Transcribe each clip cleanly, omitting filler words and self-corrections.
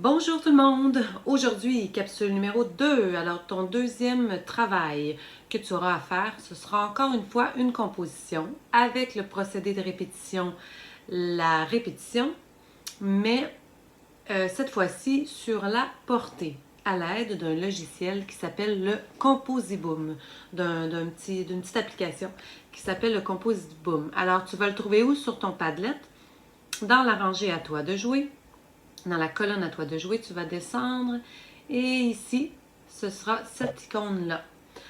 Bonjour tout le monde! Aujourd'hui, capsule numéro 2. Alors, ton deuxième travail que tu auras à faire, ce sera encore une fois une composition avec le procédé de répétition, la répétition, mais cette fois-ci sur la portée à l'aide d'un logiciel qui s'appelle le Composiboom, d'une petite application qui s'appelle le Composiboom. Alors, tu vas le trouver où sur ton Padlet? Dans la rangée à toi de jouer. Dans la colonne à toi de jouer, tu vas descendre et ici, ce sera cette icône-là.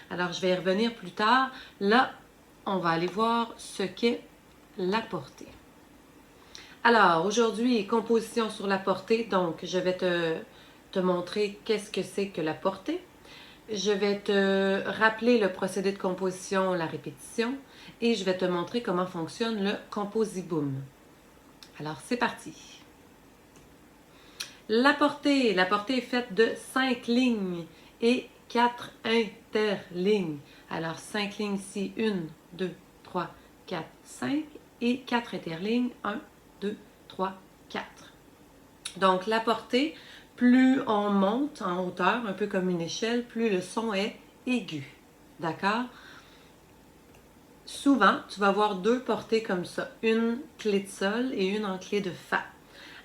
Alors, je vais y revenir plus tard. Là, on va aller voir ce qu'est la portée. Alors, aujourd'hui, composition sur la portée. Donc, je vais te montrer qu'est-ce que c'est que la portée. Je vais te rappeler le procédé de composition, la répétition. Et je vais te montrer comment fonctionne le Composiboom. Alors, c'est parti. La portée est faite de 5 lignes et 4 interlignes. Alors, 5 lignes ici, 1, 2, 3, 4, 5 et 4 interlignes, 1, 2, 3, 4. Donc, la portée, plus on monte en hauteur, un peu comme une échelle, plus le son est aigu. D'accord? Souvent, tu vas avoir deux portées comme ça, une clé de sol et une en clé de fa.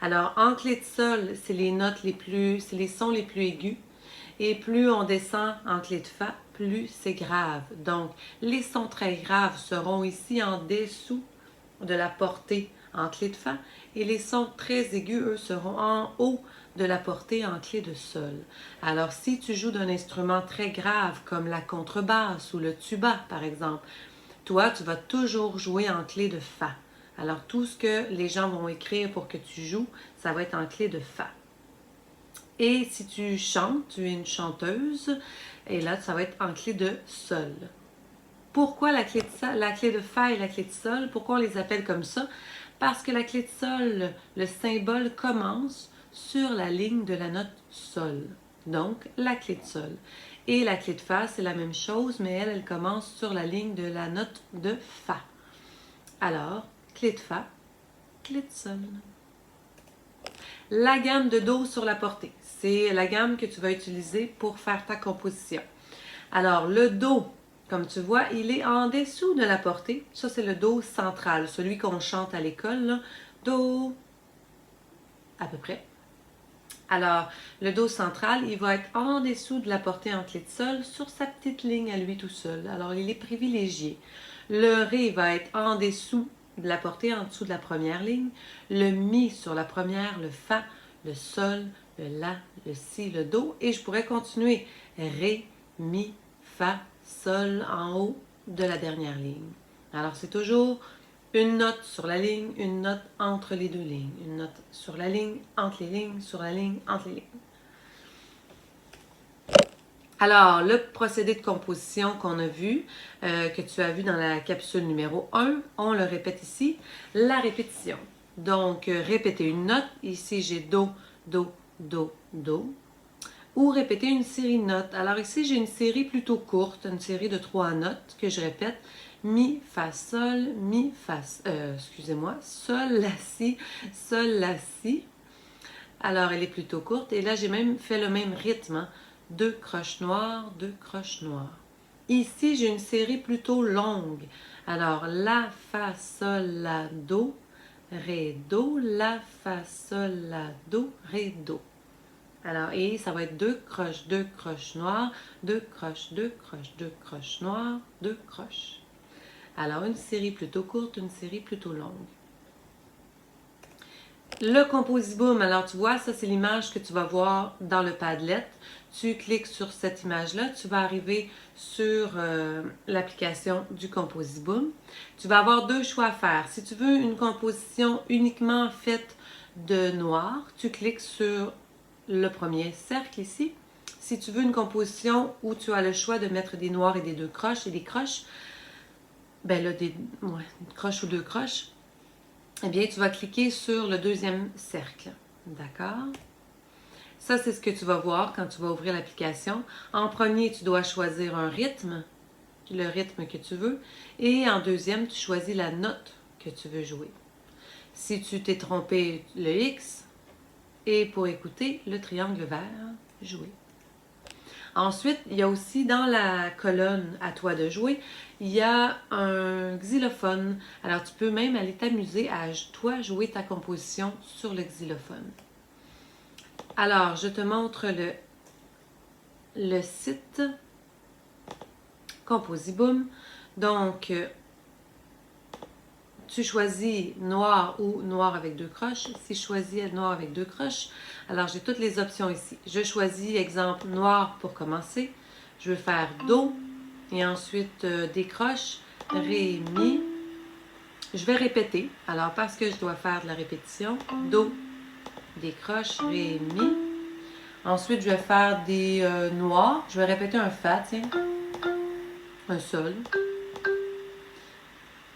Alors, en clé de sol, c'est les sons les plus aigus. Et plus on descend en clé de fa, plus c'est grave. Donc, les sons très graves seront ici en dessous de la portée en clé de fa. Et les sons très aigus, eux, seront en haut de la portée en clé de sol. Alors, si tu joues d'un instrument très grave, comme la contrebasse ou le tuba, par exemple, toi, tu vas toujours jouer en clé de fa. Alors, tout ce que les gens vont écrire pour que tu joues, ça va être en clé de fa. Et si tu chantes, tu es une chanteuse, et là, ça va être en clé de sol. Pourquoi la clé de fa et la clé de sol, pourquoi on les appelle comme ça? Parce que la clé de sol, le symbole commence sur la ligne de la note sol. Donc, la clé de sol. Et la clé de fa, c'est la même chose, mais elle commence sur la ligne de la note de fa. Alors, clé de fa, clé de sol. La gamme de do sur la portée, c'est la gamme que tu vas utiliser pour faire ta composition. Alors, le do, comme tu vois, il est en dessous de la portée. Ça, c'est le do central, celui qu'on chante à l'école. Do, à peu près. Alors, le do central, il va être en dessous de la portée en clé de sol sur sa petite ligne à lui tout seul. Alors, il est privilégié. Le ré va être en dessous de la portée, en dessous de la première ligne. Le mi sur la première, le fa, le sol, le la, le si, le do. Et je pourrais continuer. Ré, mi, fa, sol en haut de la dernière ligne. Alors, c'est toujours une note sur la ligne, une note entre les deux lignes. Une note sur la ligne, entre les lignes, sur la ligne, entre les lignes. Alors, le procédé de composition qu'on a vu, que tu as vu dans la capsule numéro 1, on le répète ici, la répétition. Donc, répéter une note, ici j'ai do, do, do, do, ou répéter une série de notes. Alors ici, j'ai une série plutôt courte, une série de 3 notes que je répète. Mi, fa, sol, excusez-moi, sol, la, si. Alors, elle est plutôt courte. Et là, j'ai même fait le même rythme. Hein. 2 croches noires, 2 croches noires. Ici, j'ai une série plutôt longue. Alors, la, fa, sol, la, do, ré, do, la, fa, sol, la, do, ré, do. Alors, et ça va être 2 croches noires, 2 croches, 2 croches, 2 croches noires, 2 croches. Alors, une série plutôt courte, une série plutôt longue. Le Composiboom, alors tu vois, ça c'est l'image que tu vas voir dans le Padlet. Tu cliques sur cette image-là, tu vas arriver sur l'application du Composiboom. Tu vas avoir deux choix à faire. Si tu veux une composition uniquement faite de noir, tu cliques sur le premier cercle ici. Si tu veux une composition où tu as le choix de mettre des noirs et des deux croches et des croches, ben là, une croche ou deux croches, eh bien, tu vas cliquer sur le deuxième cercle. D'accord? Ça, c'est ce que tu vas voir quand tu vas ouvrir l'application. En premier, tu dois choisir un rythme, le rythme que tu veux. Et en deuxième, tu choisis la note que tu veux jouer. Si tu t'es trompé le X, Et pour écouter, le triangle vert, jouer. Ensuite, il y a aussi dans la colonne à toi de jouer, il y a un xylophone. Alors, tu peux même aller t'amuser à toi jouer ta composition sur le xylophone. Alors, je te montre le site Composiboom. Donc, tu choisis noir ou noir avec 2 croches. Si je choisis noir avec 2 croches, alors j'ai toutes les options ici. Je choisis, exemple, noir pour commencer. Je veux faire Do et ensuite des croches, Ré, Mi. Je vais répéter. Alors, parce que je dois faire de la répétition, Do, des croches, Ré, Mi. Ensuite, je vais faire des noirs. Je vais répéter un Fa, tiens. Un Sol.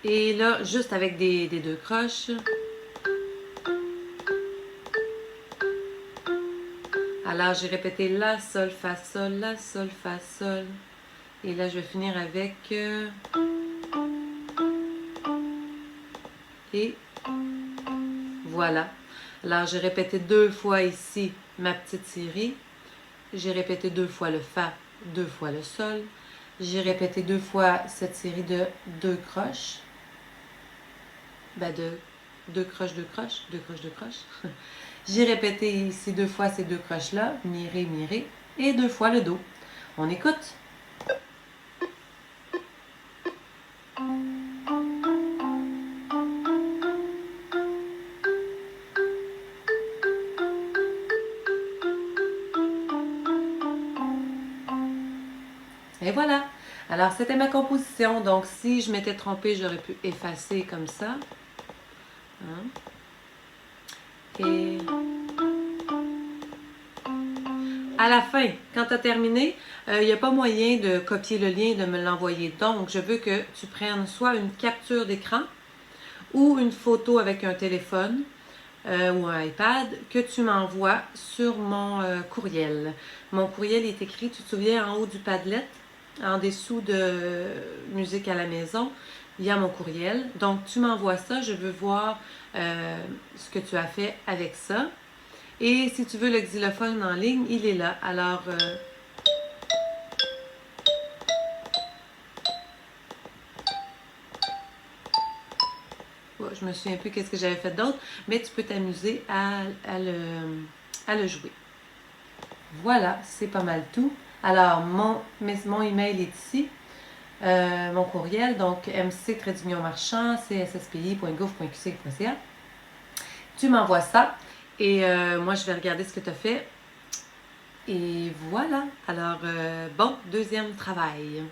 Et là, juste avec des 2 croches. Alors, j'ai répété La, Sol, Fa, Sol, La, Sol, Fa, Sol. Et là, je vais finir avec... et voilà. Alors, j'ai répété 2 fois ici ma petite série. J'ai répété 2 fois le Fa, 2 fois le Sol. J'ai répété 2 fois cette série de 2 croches. Ben, de 2 croches, 2 croches, 2 croches, 2 croches. J'ai répété ici 2 fois ces 2 croches-là, Mi, Ré, Mi, Ré, et 2 fois le Do. On écoute. Et voilà. Alors, c'était ma composition. Donc, si je m'étais trompée, j'aurais pu effacer comme ça. Hein? Et à la fin, quand tu as terminé, il n'y a pas moyen de copier le lien et de me l'envoyer. Donc, je veux que tu prennes soit une capture d'écran ou une photo avec un téléphone ou un iPad que tu m'envoies sur mon courriel. Mon courriel est écrit, tu te souviens, en haut du Padlet, en dessous de Musique à la maison, il y a mon courriel. Donc, tu m'envoies ça, je veux voir ce que tu as fait avec ça. Et si tu veux le xylophone en ligne, il est là. Alors, je me souviens plus qu'est-ce que j'avais fait d'autre, mais tu peux t'amuser à le jouer. Voilà, c'est pas mal tout. Alors, mon email est ici. Mon courriel, donc mc-marchand, csspi.gouv.qc.ca. Tu m'envoies ça et moi, je vais regarder ce que tu as fait. Et voilà. Alors, bon, deuxième travail.